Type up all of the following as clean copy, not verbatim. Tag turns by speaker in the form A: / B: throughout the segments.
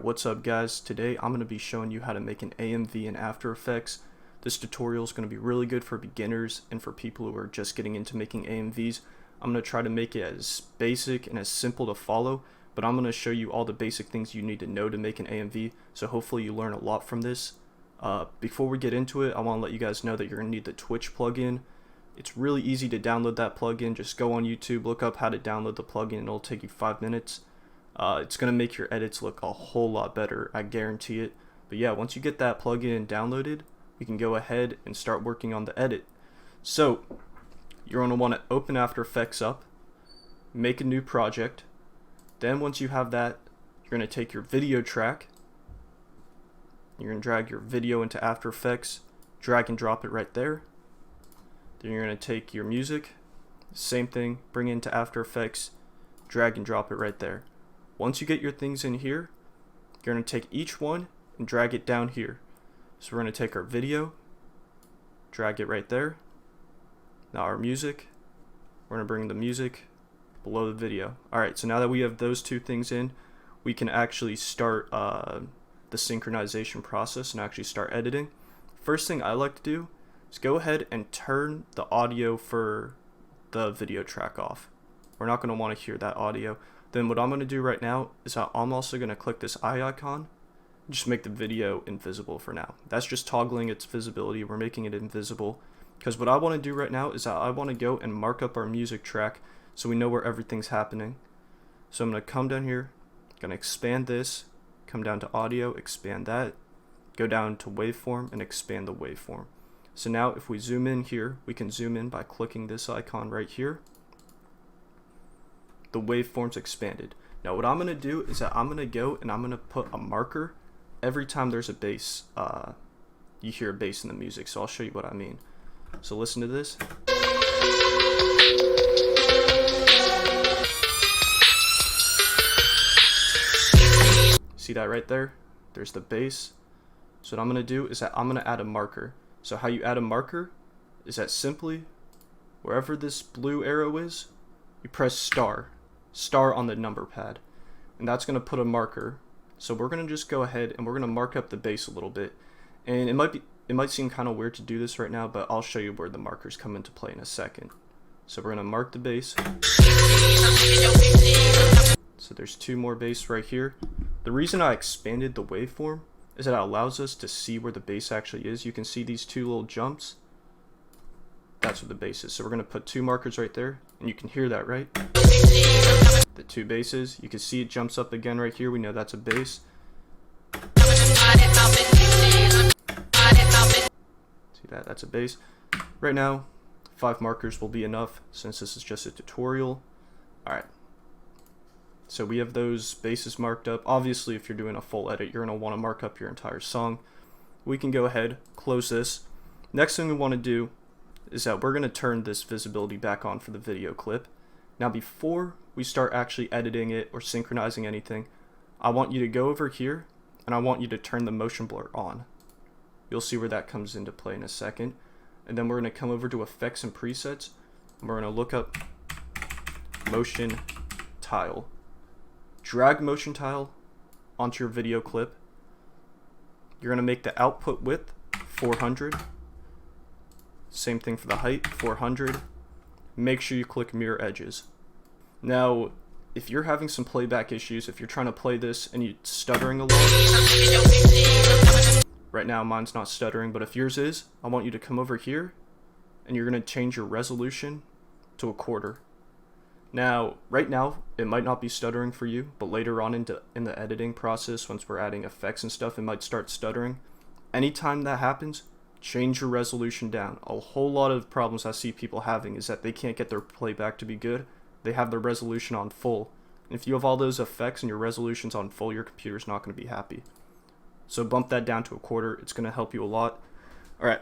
A: What's up guys? Today I'm going to be showing you how to make an AMV in After Effects. This tutorial is going to be really good for beginners and for people who are just getting into making AMVs. I'm going to try to make it as basic and as simple to follow, but I'm going to show you all the basic things you need to know to make an AMV, so hopefully you learn a lot from this. Before we get into it, I want to let you guys know that you're going to need the Twitch plugin. It's really easy to download that plugin. Just go on YouTube, look up how to download the plugin, and it'll take you 5 minutes. It's going to make your edits look a whole lot better, I guarantee it. But yeah, once you get that plugin downloaded, we can go ahead and start working on the edit. So, you're going to want to open After Effects up, make a new project. Then once you have that, you're going to take your video track. You're going to drag your video into After Effects, drag and drop it right there. Then you're going to take your music, same thing, bring it into After Effects, drag and drop it right there. Once you get your things in here, you're going to take each one and drag it down here. So we're going to take our video, drag it right there. Now our music, we're going to bring the music below the video. Alright, so now that we have those two things in, we can actually start the synchronization process and actually start editing. First thing I like to do is go ahead and turn the audio for the video track off. We're not going to want to hear that audio. Then what I'm going to do right now is I'm also going to click this eye icon, just make the video invisible for now. That's just toggling its visibility. We're making it invisible because what I want to do right now is I want to go and mark up our music track so we know where everything's happening. So I'm going to come down here, going to expand this, come down to audio, expand that, go down to waveform and expand the waveform. So now if we zoom in here, we can zoom in by clicking this icon right here. The waveform's expanded. Now what I'm going to do is that I'm going to go and I'm going to put a marker every time there's a bass, you hear a bass in the music. So I'll show you what I mean. So listen to this. See that right there? There's the bass. So what I'm going to do is that I'm going to add a marker. So how you add a marker is that simply wherever this blue arrow is, you press star on the number pad, and that's going to put a marker. So we're going to just go ahead and we're going to mark up the bass a little bit, and it might seem kind of weird to do this right now, but I'll show you where the markers come into play in a second. So we're going to mark the bass. So there's two more bass right here. The reason I expanded the waveform is that it allows us to see where the bass actually is. You can see these two little jumps. That's where the bass is. So we're going to put two markers right there, and you can hear that, right? The two basses. You can see it jumps up again right here. We know that's a bass. See that? That's a bass. Right now, 5 markers will be enough since this is just a tutorial. Alright. So we have those basses marked up. Obviously, if you're doing a full edit, you're going to want to mark up your entire song. We can go ahead, close this. Next thing we want to do is that we're going to turn this visibility back on for the video clip. Now before we start actually editing it or synchronizing anything, I want you to go over here and I want you to turn the motion blur on. You'll see where that comes into play in a second. And then we're going to come over to effects and presets, and we're going to look up motion tile. Drag motion tile onto your video clip. You're going to make the output width 400. Same thing for the height, 400. Make sure you click mirror edges. Now, if you're having some playback issues, if you're trying to play this and you're stuttering a lot, right now mine's not stuttering, but if yours is, I want you to come over here and you're going to change your resolution to 1/4. Now, right now, it might not be stuttering for you, but later on in the editing process, once we're adding effects and stuff, it might start stuttering. Anytime that happens, change your resolution down. A whole lot of problems I see people having is that they can't get their playback to be good. They have their resolution on full. And if you have all those effects and your resolution's on full, your computer's not going to be happy. So bump that down to 1/4. It's going to help you a lot. Alright,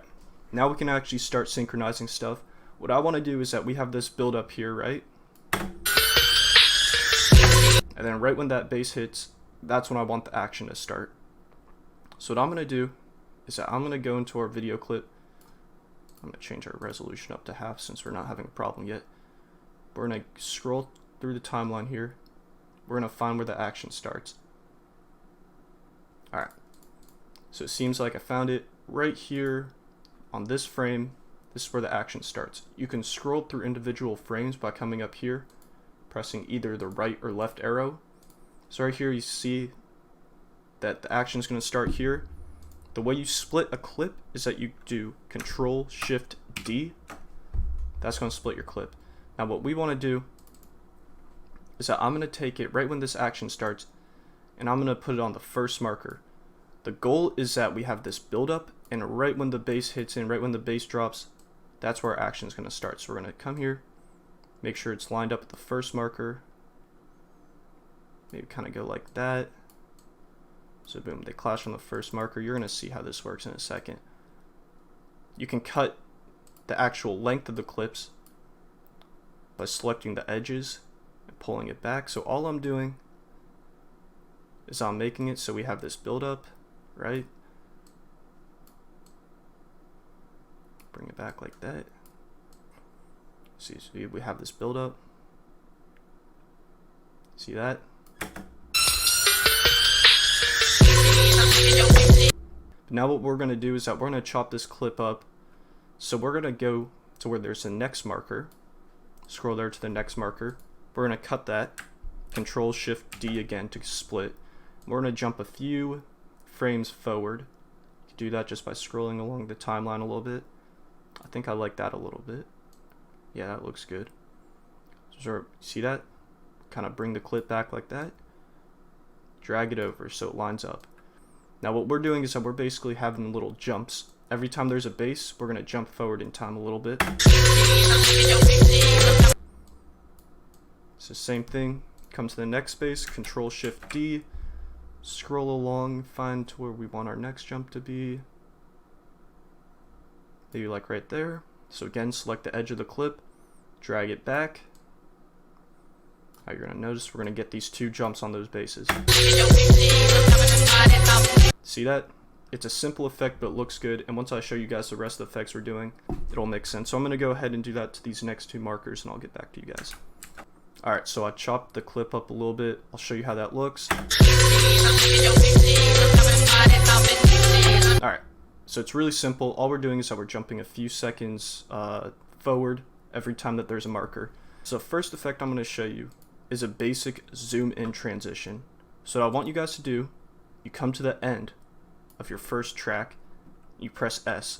A: now we can actually start synchronizing stuff. What I want to do is that we have this build up here, right? And then right when that bass hits, that's when I want the action to start. So what I'm going to do is that I'm going to go into our video clip. I'm going to change our resolution up to half since we're not having a problem yet. We're going to scroll through the timeline here. We're going to find where the action starts. Alright, so it seems like I found it right here on this frame. This is where the action starts. You can scroll through individual frames by coming up here, pressing either the right or left arrow. So right here you see that the action is going to start here. The way you split a clip is that you do Control Shift D. That's going to split your clip. Now what we want to do is that I'm going to take it right when this action starts and I'm going to put it on the first marker. The goal is that we have this build up, and right when the bass hits in, right when the bass drops, that's where our action is going to start. So we're going to come here, make sure it's lined up at the first marker, maybe kind of go like that. So boom, they clash on the first marker. You're going to see how this works in a second. You can cut the actual length of the clips by selecting the edges and pulling it back. So all I'm doing is I'm making it so we have this build up, right? Bring it back like that. See, so we have this build up. See that? Now what we're going to do is that we're going to chop this clip up. So we're going to go to where there's the next marker. Scroll there to the next marker. We're going to cut that. Control Shift D again to split. We're going to jump a few frames forward. You can do that just by scrolling along the timeline a little bit. I think I like that a little bit. Yeah, that looks good. So see that? Kind of bring the clip back like that. Drag it over so it lines up. Now what we're doing is that we're basically having little jumps. Every time there's a bass, we're going to jump forward in time a little bit. So same thing. Come to the next bass, Control Shift D. Scroll along, find to where we want our next jump to be. Maybe like right there. So again, select the edge of the clip, drag it back. Now you're going to notice we're going to get these two jumps on those basses. See that? It's a simple effect, but it looks good. And once I show you guys the rest of the effects we're doing, it'll make sense. So I'm going to go ahead and do that to these next two markers, and I'll get back to you guys. Alright, so I chopped the clip up a little bit. I'll show you how that looks. Alright, so it's really simple. All we're doing is that we're jumping a few seconds forward every time that there's a marker. So first effect I'm going to show you is a basic zoom in transition. So what I want you guys to do, you come to the end of your first track, you press S.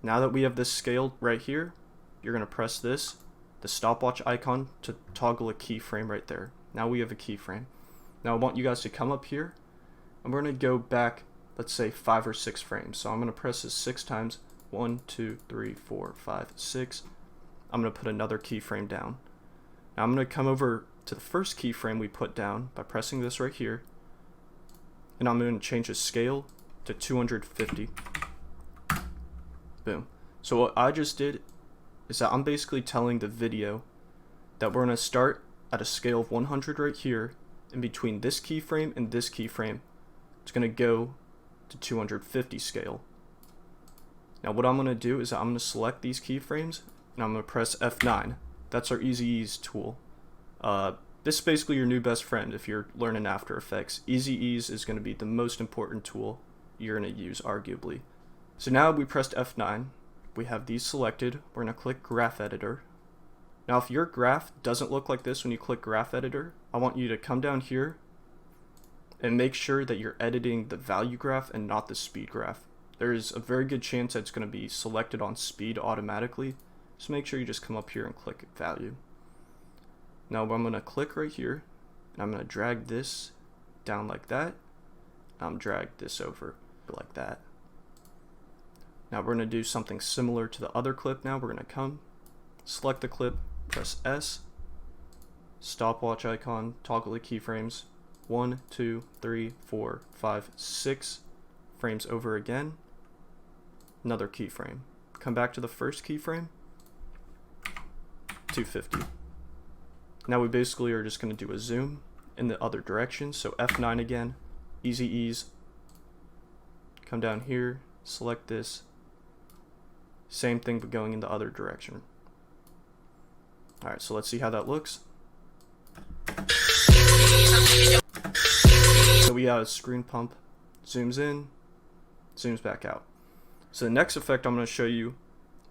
A: Now that we have this scaled right here, you're going to press this, the stopwatch icon, to toggle a keyframe right there. Now we have a keyframe. Now I want you guys to come up here, and we're going to go back, let's say 5 or 6 frames. So I'm going to press this 6 times. 1, 2, 3, 4, 5, 6. I'm going to put another keyframe down. Now I'm going to come over to the first keyframe we put down by pressing this right here, and I'm going to change the scale to 250. Boom. So what I just did is that I'm basically telling the video that we're going to start at a scale of 100 right here, and between this keyframe and this keyframe, it's going to go to 250 scale. Now what I'm going to do is I'm going to select these keyframes, and I'm going to press F9. That's our Easy Ease tool. This is basically your new best friend if you're learning After Effects. Easy Ease is going to be the most important tool you're going to use, arguably. So now we pressed F9. We have these selected. We're going to click Graph Editor. Now if your graph doesn't look like this when you click Graph Editor, I want you to come down here and make sure that you're editing the value graph and not the speed graph. There's a very good chance that it's going to be selected on speed automatically. So make sure you just come up here and click value. Now I'm going to click right here, and I'm going to drag this down like that. I'm drag this over like that. Now we're going to do something similar to the other clip. Now we're going to come, select the clip, press S, stopwatch icon, toggle the keyframes, 1, 2, 3, 4, 5, 6 frames over again, another keyframe. Come back to the first keyframe, 250. Now we basically are just going to do a zoom in the other direction. So F9 again, Easy Ease, come down here, select this, same thing but going in the other direction. Alright, so let's see how that looks. So we have a screen pump, zooms in, zooms back out. So the next effect I'm going to show you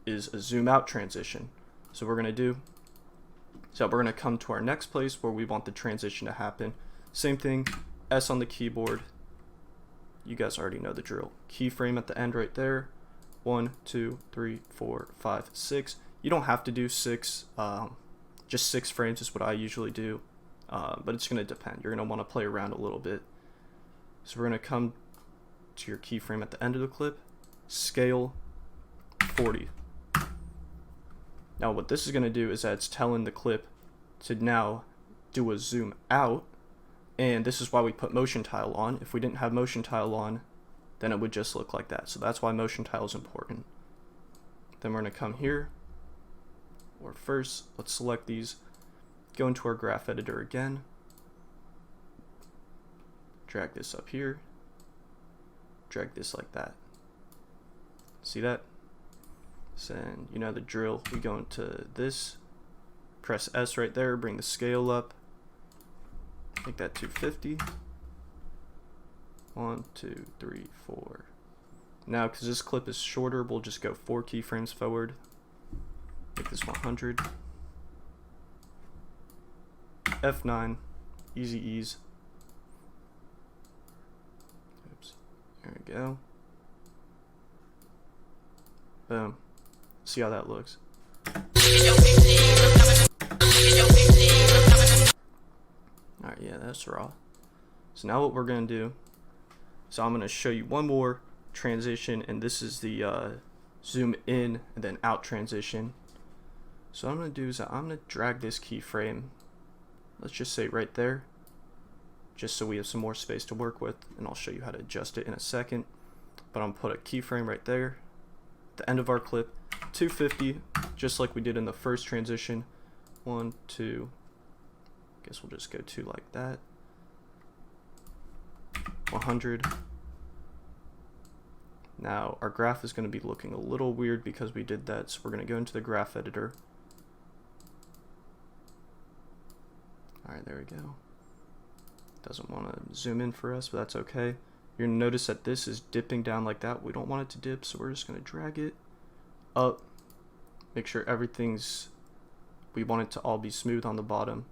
A: is a zoom out transition. So we're going to come to our next place where we want the transition to happen. Same thing, S on the keyboard. You guys already know the drill. Keyframe at the end right there. 1, 2, 3, 4, 5, 6. You don't have to do 6. Just 6 frames is what I usually do. But it's going to depend. You're going to want to play around a little bit. So we're going to come to your keyframe at the end of the clip. Scale 40. Now what this is going to do is that it's telling the clip to now do a zoom out, and this is why we put motion tile on. If we didn't have motion tile on, then it would just look like that. So that's why motion tile is important. Then we're going to come here, or first let's select these, go into our graph editor again, drag this up here, drag this like that. See that? So you know the drill. We go into this, press S right there, bring the scale up, make that 250. 1, 2, 3, 4. Now, because this clip is shorter, we'll just go 4 keyframes forward. Make this 100. F9, easy ease. Oops. There we go. Boom. See how that looks. Alright, yeah, that's raw. So now what we're going to do, so I'm going to show you one more transition, and this is the zoom in and then out transition. So what I'm going to do is I'm going to drag this keyframe, let's just say right there, just so we have some more space to work with, and I'll show you how to adjust it in a second. But I'm going to put a keyframe right there, at the end of our clip, 250, just like we did in the first transition. 1, 2, guess we'll just go 2 like that. 100. Now our graph is going to be looking a little weird because we did that, so we're going to go into the graph editor. Alright, there we go. Doesn't want to zoom in for us, but that's okay. You're going to notice that this is dipping down like that. We don't want it to dip, so we're just going to drag it up. Make sure we want it to all be smooth on the bottom.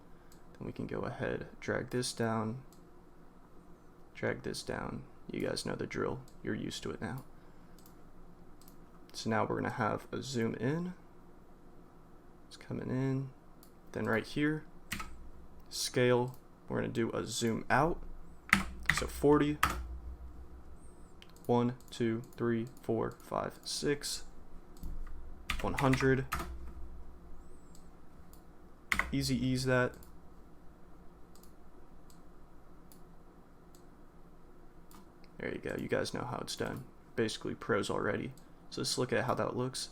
A: Then we can go ahead, drag this down, drag this down. You guys know the drill. You're used to it now. So now we're going to have a zoom in. It's coming in. Then right here, scale, we're going to do a zoom out. So 40. 1, 2, 3, 4, 5, 6. 100. Easy ease that. There you go. You guys know how it's done. Basically pros already. So let's look at how that looks.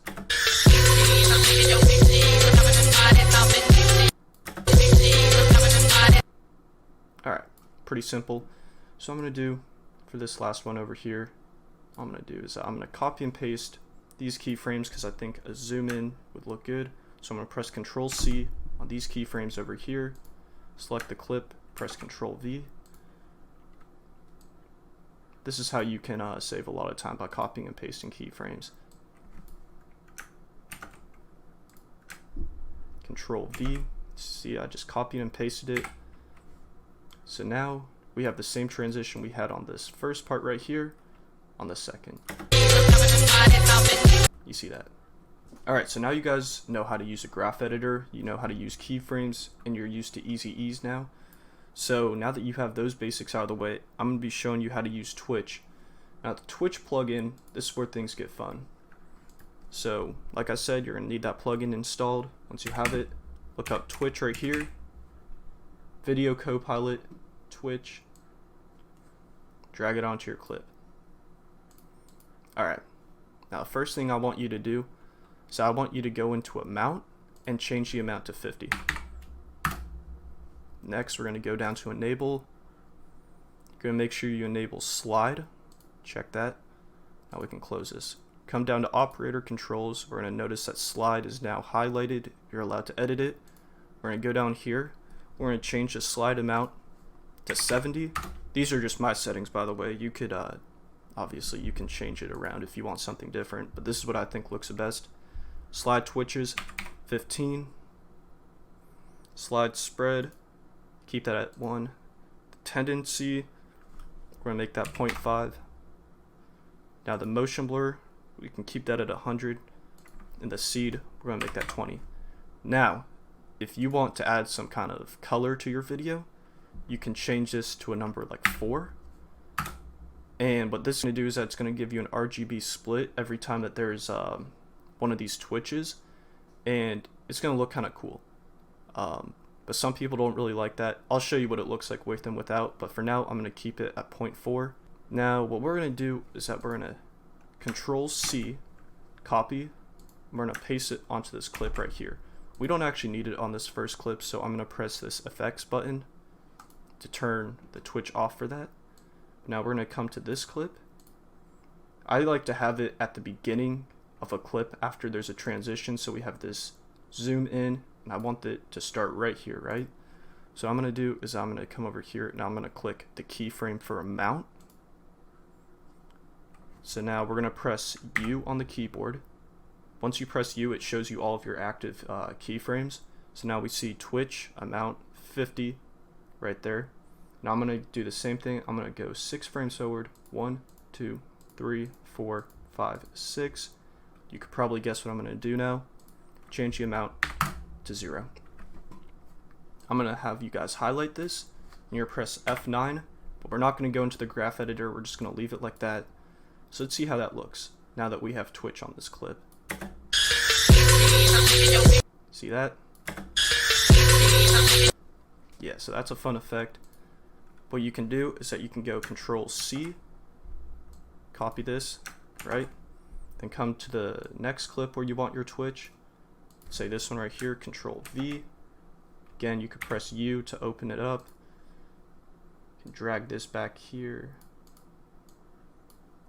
A: Alright, pretty simple. So I'm going to do, for this last one over here, I'm going to do is I'm going to copy and paste these keyframes because I think a zoom in would look good. So I'm going to press Control C on these keyframes over here, select the clip, press Control V. This is how you can save a lot of time by copying and pasting keyframes. Control V. See, I just copied and pasted it. So now we have the same transition we had on this first part right here on the second. You see that? Alright, so now you guys know how to use a graph editor, you know how to use keyframes, and you're used to easy ease now. So now that you have those basics out of the way, I'm going to be showing you how to use Twitch. Now the Twitch plugin, this is where things get fun. So like I said, you're going to need that plugin installed. Once you have it, look up Twitch right here. Video Copilot, Twitch. Drag it onto your clip. Alright, now the first thing I want you to do, so I want you to go into amount and change the amount to 50. Next, we're going to go down to enable. You're going to make sure you enable slide. Check that. Now we can close this. Come down to operator controls. We're going to notice that slide is now highlighted. You're allowed to edit it. We're going to go down here. We're going to change the slide amount to 70. These are just my settings, by the way. You could obviously you can change it around if you want something different, but this is what I think looks the best. Slide twitches 15. Slide spread, keep that at 1. Tendency, we're gonna make that 0.5. Now the motion blur, we can keep that at 100. And the seed, we're gonna make that 20. Now, if you want to add some kind of color to your video, you can change this to a number like 4. And what this is going to do is that it's going to give you an RGB split every time that there's one of these twitches, and it's going to look kind of cool. But some people don't really like that. I'll show you what it looks like with and without, but for now I'm going to keep it at 0.4. Now what we're going to do is that we're going to Control C, copy, we're going to paste it onto this clip right here. We don't actually need it on this first clip, so I'm going to press this effects button to turn the twitch off for that. Now we're going to come to this clip. I like to have it at the beginning of a clip after there's a transition, so we have this zoom in, and I want it to start right here, right? So what I'm going to do is I'm going to come over here, and I'm going to click the keyframe for amount. So now we're going to press U on the keyboard. Once you press U, it shows you all of your active keyframes. So now we see Twitch amount 50 right there. Now I'm going to do the same thing. I'm going to go 6 frames forward. 1, 2, 3, 4, 5, 6. You could probably guess what I'm going to do now. Change the amount to 0. I'm going to have you guys highlight this. And you're press F9, but we're not going to go into the graph editor. We're just going to leave it like that. So let's see how that looks now that we have Twitch on this clip. See that? Yeah, so that's a fun effect. What you can do is that you can go Control C, copy this, right? Then come to the next clip where you want your Twitch. Say this one right here, Control V. Again, you could press U to open it up. You can drag this back here,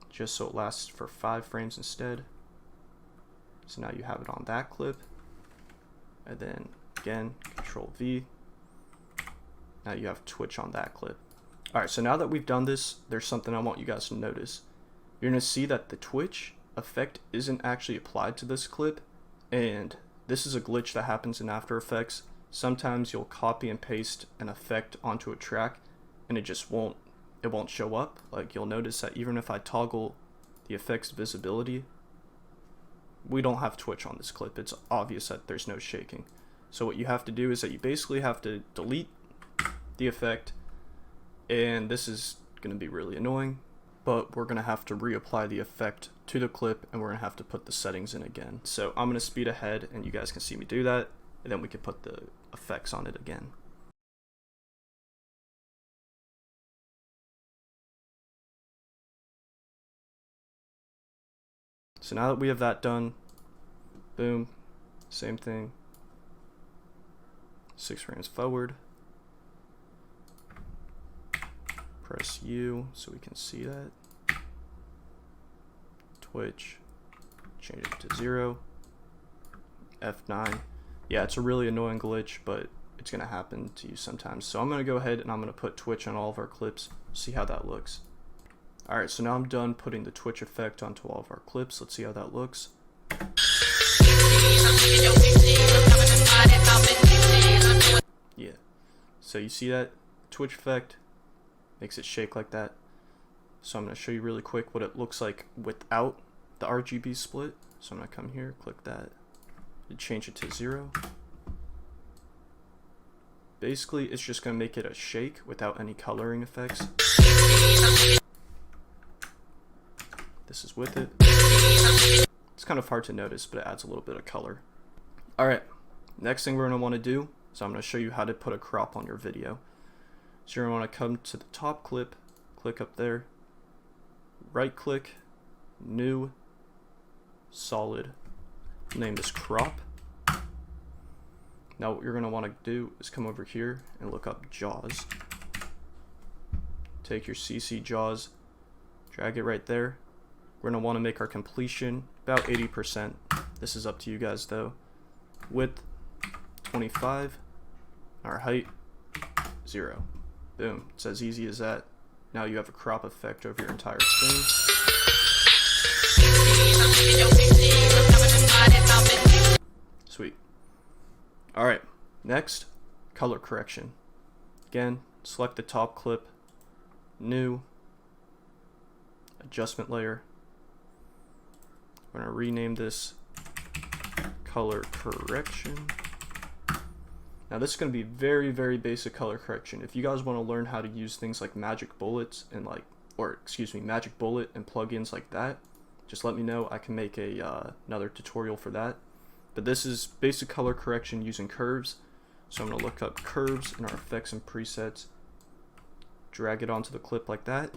A: just so it lasts for 5 frames instead. So now you have it on that clip. And then again, Control V. Now you have Twitch on that clip. Alright, so now that we've done this, there's something I want you guys to notice. You're going to see that the Twitch effect isn't actually applied to this clip, and this is a glitch that happens in After Effects. Sometimes you'll copy and paste an effect onto a track, and it won't show up. Like, you'll notice that even if I toggle the effect's visibility, we don't have Twitch on this clip. It's obvious that there's no shaking. So what you have to do is that you basically have to delete the effect, and this is going to be really annoying, but we're going to have to reapply the effect to the clip, and we're going to have to put the settings in again. So I'm going to speed ahead, and you guys can see me do that, and then we can put the effects on it again. So now that we have that done, boom, same thing, 6 frames forward, press U so we can see that, Twitch, change it to 0, F9. Yeah, it's a really annoying glitch, but it's going to happen to you sometimes. So I'm going to go ahead and I'm going to put Twitch on all of our clips, see how that looks. Alright, so now I'm done putting the Twitch effect onto all of our clips. Let's see how that looks. Yeah, so you see that Twitch effect makes it shake like that. So I'm going to show you really quick what it looks like without the RGB split. So I'm going to come here, click that, and change it to 0. Basically, it's just going to make it a shake without any coloring effects. This is with it. It's kind of hard to notice, but it adds a little bit of color. Alright, next thing we're going to want to do is I'm going to show you how to put a crop on your video. So you're going to want to come to the top clip, click up there, right click, new, solid, name this crop. Now what you're going to want to do is come over here and look up jaws. Take your CC jaws, drag it right there. We're going to want to make our completion about 80%. This is up to you guys though. Width 25, our height 0. Boom. It's as easy as that. Now you have a crop effect over your entire screen. Sweet. Alright, next, color correction. Again, select the top clip, new, adjustment layer. We're going to rename this color correction. Now this is going to be very, very basic color correction. If you guys want to learn how to use things like magic bullet and plugins like that, just let me know. I can make another tutorial for that. But this is basic color correction using curves. So I'm going to look up curves in our effects and presets, drag it onto the clip like that,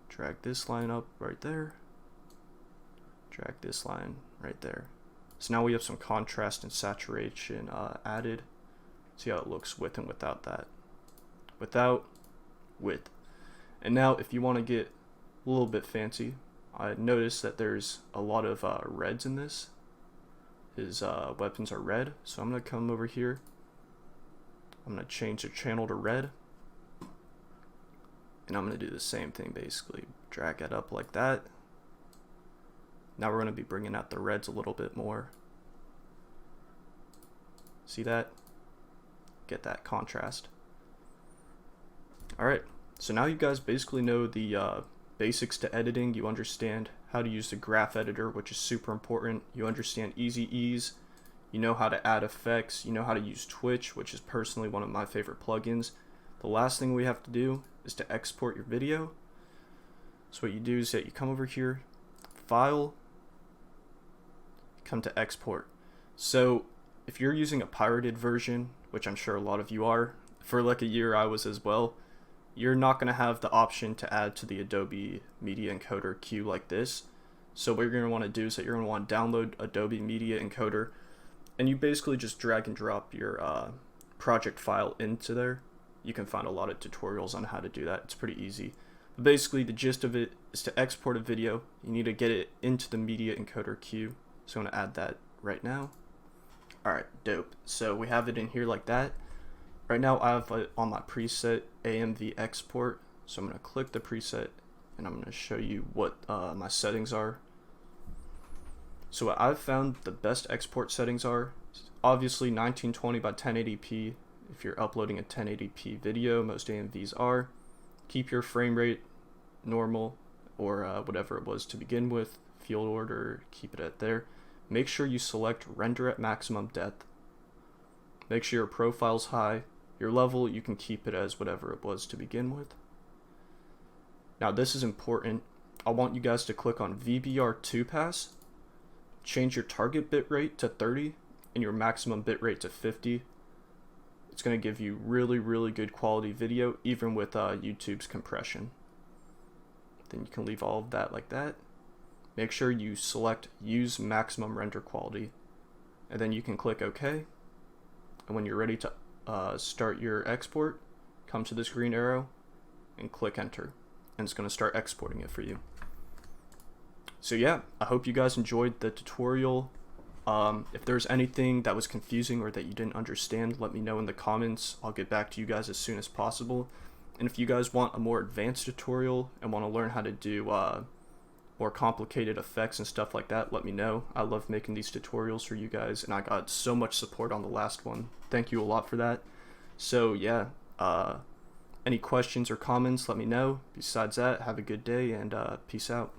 A: drag this line up right there, drag this line right there. So now we have some contrast and saturation added. See how it looks with and without that. Without, with. And now if you want to get a little bit fancy, I noticed that there's a lot of reds in this. His weapons are red, so I'm going to come over here. I'm going to change the channel to red. And I'm going to do the same thing basically. Drag it up like that. Now we're going to be bringing out the reds a little bit more. See that? Get that contrast. Alright, so now you guys basically know the basics to editing. You understand how to use the graph editor, which is super important. You understand Easy Ease. You know how to add effects. You know how to use Twitch, which is personally one of my favorite plugins. The last thing we have to do is to export your video. So what you do is that you come over here, File, come to Export. So if you're using a pirated version, which I'm sure a lot of you are, for like a year I was as well, you're not going to have the option to add to the Adobe Media Encoder queue like this. So what you're going to want to do is that you're going to want to download Adobe Media Encoder, and you basically just drag and drop your project file into there. You can find a lot of tutorials on how to do that. It's pretty easy. But basically the gist of it is to export a video, you need to get it into the Media Encoder queue. So I'm going to add that right now. Alright, dope. So we have it in here like that. Right now I have on my preset AMV export, so I'm going to click the preset and I'm going to show you what my settings are. So what I've found the best export settings are obviously 1920 by 1080p. If you're uploading a 1080p video, most AMVs are. Keep your frame rate normal or whatever it was to begin with, field order, keep it at there. Make sure you select render at maximum depth. Make sure your profile's high. Your level, you can keep it as whatever it was to begin with. Now this is important. I want you guys to click on VBR2 pass. Change your target bitrate to 30 and your maximum bitrate to 50. It's going to give you really, really good quality video, even with YouTube's compression. Then you can leave all of that like that. Make sure you select use maximum render quality, and then you can click OK. And when you're ready to start your export, come to this green arrow and click enter, and it's going to start exporting it for you. So yeah, I hope you guys enjoyed the tutorial. If there's anything that was confusing or that you didn't understand, let me know in the comments. I'll get back to you guys as soon as possible. And if you guys want a more advanced tutorial and want to learn how to do more complicated effects and stuff like that, let me know. I love making these tutorials for you guys, and I got so much support on the last one. Thank you a lot for that. So yeah, any questions or comments, let me know. Besides that, have a good day and peace out.